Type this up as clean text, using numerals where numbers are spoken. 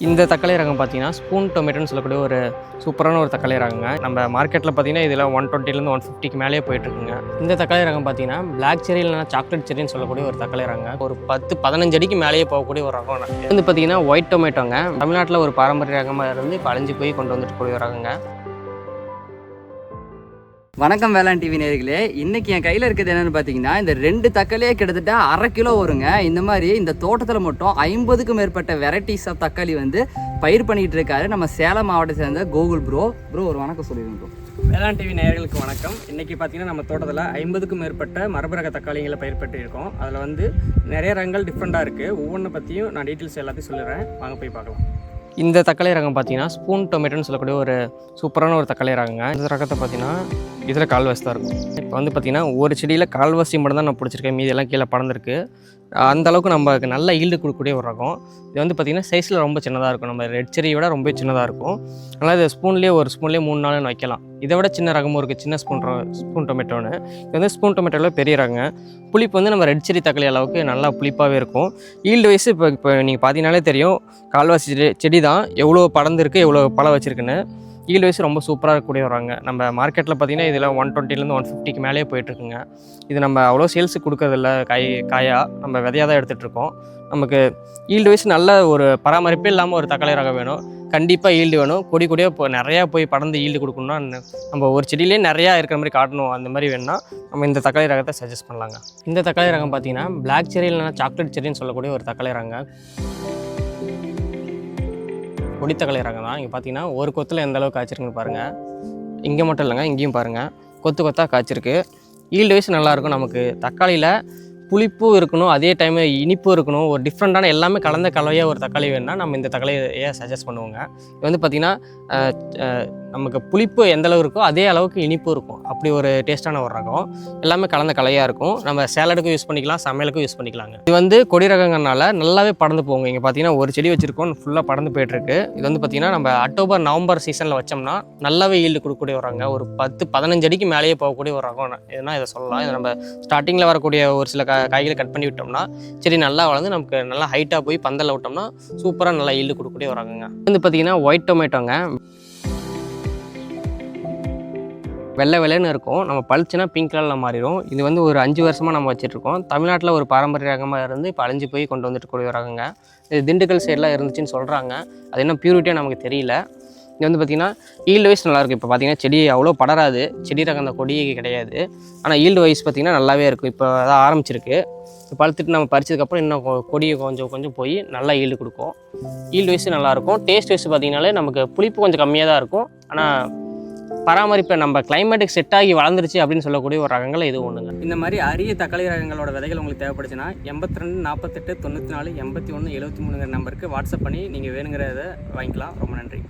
இந்த தக்காளி ரகம் பார்த்தீங்கன்னா ஸ்பூன் டொமேட்டோன்னு சொல்லக்கூடிய ஒரு சூப்பரான ஒரு தக்காளி ரகங்க. நம்ம மார்க்கெட்டில் பார்த்தீங்கன்னா இதில் 120லேருந்து 150க்கு மேலேயே போயிட்டுருக்குங்க. இந்த தக்காளி ரகம் பார்த்தீங்கன்னா பிளாக் செரி இல்லைனா சாக்லேட் செரின்னு சொல்லக்கூடிய ஒரு தக்காளி ரகங்க. ஒரு 10-15 அடிக்கு மேலேயே போகக்கூடிய ஒரு ரகம். இது வந்து பார்த்தீங்கன்னா ஒயிட் டொமேட்டோங்க. தமிழ்நாட்டில் ஒரு பாரம்பரிய ரகமாக இருந்து இப்போ அழிஞ்சு போய் கொண்டு வந்துட்டு கூடிய ரகங்க. வணக்கம் வேளாண் டிவி நேயர்களே. இன்றைக்கி என் கையில் இருக்கிறது என்னென்னு பார்த்தீங்கன்னா, இந்த 2 தக்காளியே கிட்டத்தட்ட 1/2 கிலோ வருங்க. இந்த மாதிரி இந்த தோட்டத்தில் மட்டும் 50க்கும் மேற்பட்ட வெரைட்டிஸ் ஆஃப் தக்காளி வந்து பயிர் பண்ணிகிட்டு இருக்காரு நம்ம சேலம் மாவட்டத்தை சேர்ந்த கோகுல் ப்ரோ. ஒரு வணக்கம் சொல்லிடுங்க ப்ரோ. வேளாண் டிவி நேயர்களுக்கு வணக்கம். இன்றைக்கி பார்த்தீங்கன்னா நம்ம தோட்டத்தில் 50க்கும் மேற்பட்ட மரபு ரக தக்காளிகளை பயிர் பெற்று இருக்கோம். அதில் வந்து நிறைய ரகங்கள் டிஃப்ரெண்ட்டாக இருக்குது. ஒவ்வொன்றை பற்றியும் நான் டீட்டெயில்ஸ் எல்லாத்தையும் சொல்லிடுறேன், வாங்க போய் பார்க்கலாம். இந்த தக்காளி ரகம் பார்த்தீங்கன்னா ஸ்பூன் டொமேட்டோன்னு சொல்லக்கூடிய ஒரு சூப்பரான ஒரு தக்காளி ரகங்க. இந்த ரகத்தை பார்த்தீங்கன்னா இதில் கால்வாசி தான் இருக்கும். இப்போ வந்து பார்த்திங்கன்னா ஒரு செடியில் கால்வாசி மட்டும் தான் நான் பிடிச்சிருக்கேன், மீதி எல்லாம் கீழே படர்ந்துருக்கு. அந்தளவுக்கு நமக்கு நல்ல ஈல்டு கொடுக்கக்கூடிய ஒரு ரகம். இது வந்து பார்த்திங்கன்னா சைஸில் ரொம்ப சின்னதாக இருக்கும். நம்ம ரெட் செரியை விட ரொம்ப சின்னதாக இருக்கும். அதனால் இது ஸ்பூன்லேயே 3-4 வைக்கலாம். இதை விட சின்ன ரகமும் இருக்குது, சின்ன ஸ்பூன் டொமேட்டோன்னு. இது வந்து ஸ்பூன் டொமேட்டோவில் பெரிய ரகங்க. புளிப்பு வந்து நம்ம ரெட் செரி தக்காளி அளவுக்கு நல்லா புளிப்பாகவே இருக்கும். ஈல்டு வைஸ் இப்போ நீங்கள் பார்த்தீங்கன்னாலே தெரியும், கால்வாசி செடி தான் எவ்வளோ படர்ந்துருக்கு, எவ்வளோ பழம் வச்சுருக்குன்னு. ஈல்டு வைஸ் ரொம்ப சூப்பராக இருக்கக்கூடிய வராங்க. நம்ம மார்க்கெட்டில் பார்த்திங்கன்னா இதில் 120லேருந்து 150க்கு மேலேயே போயிட்டுருக்குங்க. இது நம்ம அவ்வளோ சேல்ஸுக்கு கொடுக்கறதில்ல, காயாக நம்ம விதையாக தான் எடுத்துகிட்ருக்கோம். நமக்கு ஈல்டு வைஸ் நல்ல ஒரு பராமரிப்பே இல்லாமல் ஒரு தக்காளி ரகம் வேணும். கண்டிப்பாக ஈல்டு வேணும். கொடியாக இப்போ நிறையா போய் படர்ந்து ஈல்டு கொடுக்கணும்னா நம்ம ஒரு செடியிலே நிறையா இருக்கிற மாதிரி காட்டணும். அந்த மாதிரி வேணும்னா நம்ம இந்த தக்காளி ரகத்தை சஜஸ்ட் பண்ணலாங்க. இந்த தக்காளி ரகம் பார்த்திங்கன்னா பிளாக் செரி இல்லைனா சாக்லேட் செரின்னு சொல்லக்கூடிய ஒரு தக்காளி ரகங்க. கொடித்தக்காளி ரகம் தான். இங்கே பார்த்தீங்கன்னா ஒரு கொத்தில் எந்த அளவுக்கு காய்ச்சிருக்குன்னு பாருங்கள். இங்கே மட்டும் இல்லைங்க, இங்கேயும் பாருங்கள், கொத்தாக காய்ச்சிருக்கு. ஈல்டு வைஸ் நல்லாயிருக்கும். நமக்கு தக்காளியில் புளிப்பும் இருக்கணும், அதே டைமு இனிப்பும் இருக்கணும். ஒரு டிஃப்ரெண்ட்டான எல்லாமே கலந்த கலவையாக ஒரு தக்காளி வேணும்னா நம்ம இந்த தக்காளியை சஜஸ்ட் பண்ணுவோங்க. இது வந்து பார்த்திங்கன்னா நமக்கு புளிப்பு எந்த அளவு இருக்கோ அதே அளவுக்கு இனிப்பும் இருக்கும். அப்படி ஒரு டேஸ்ட்டான ஒரு ரகம். எல்லாமே கலந்த கலையாக இருக்கும். நம்ம சேலடுக்கும் யூஸ் பண்ணிக்கலாம், சமையலுக்கும் யூஸ் பண்ணிக்கலாங்க. இது வந்து கொடி ரகங்கள்னால நல்லாவே படர்ந்து போங்க. இங்கே பார்த்தீங்கன்னா ஒரு செடி வச்சுருக்கோம், ஃபுல்லாக படர்ந்து போயிட்டுருக்கு. இது வந்து பார்த்திங்கன்னா நம்ம அக்டோபர்-நவம்பர் சீசனில் வச்சோம்னா நல்லாவே ஈல்டு கொடுக்கக்கூடிய ஒரு ரகம். ஒரு 10-15 அடிக்கு மேலேயே போகக்கூடிய ஒரு ரகம் எதுனா இதை சொல்லலாம். இதை நம்ம ஸ்டார்டிங்கில் வரக்கூடிய ஒரு சில காய்களை கட் பண்ணி விட்டோம்னா செடி நல்லா வளர்ந்து நமக்கு நல்லா ஹைட்டாக போய் பந்தலில் விட்டோம்னா சூப்பராக நல்லா ஈல்டு கொடுக்கக்கூடிய ஒரு ரகங்க. வந்து பார்த்திங்கன்னா ஒயிட் டொமேட்டோங்க. வெள்ளைன்னு இருக்கும். நம்ம பழிச்சுனா பிங்க் கலரில் மாறிடும். இது வந்து ஒரு 5 வருஷமாக நம்ம வச்சுட்ருக்கோம். தமிழ்நாட்டில் ஒரு பாரம்பரிய ரகமாக இருந்து இப்போ அழிஞ்சு போய் கொண்டு வந்துட்டு கூடிய ரகங்க. இது திண்டுக்கல் சைடெலாம் இருந்துச்சுன்னு சொல்கிறாங்க. அது என்ன பியூரிட்டியாக நமக்கு தெரியல. இது வந்து பார்த்திங்கன்னா ஈல்டு வைஸ் நல்லாயிருக்கும். இப்போ பார்த்திங்கன்னா செடி அவ்வளோ படராது, செடி ரகம் அந்த கொடி கிடையாது. ஆனால் ஈல்டு வைஸ் பார்த்திங்கன்னா நல்லாவே இருக்கும். இப்போ அதான் ஆரம்பிச்சிருக்கு. இப்போ பழுத்துட்டு நம்ம பறிச்சதுக்கப்புறம் இன்னும் கொடியை கொஞ்சம் போய் நல்லா ஈல்டு கொடுக்கும். ஈல்டு வைஸ் நல்லாயிருக்கும். டேஸ்ட் வைஸ் பார்த்திங்கனாலே நமக்கு புளிப்பு கொஞ்சம் கம்மியாக தான் இருக்கும். ஆனால் பராமரிப்பை நம்ம கிளைமேட்டுக்கு செட் ஆகி வளர்ந்துருச்சு அப்படின்னு சொல்லக்கூடிய ஒரு ரகங்கள் இது ஒன்றுங்க. இந்த மாதிரி அரிய தக்காளி ரகங்களோட விதைகள் உங்களுக்கு தேவைப்படுச்சுன்னா 82 48 94 81 73 நம்பருக்கு வாட்ஸ்அப் பண்ணி நீங்கள் வேணுங்கிறத வாங்கிக்கலாம். ரொம்ப நன்றி.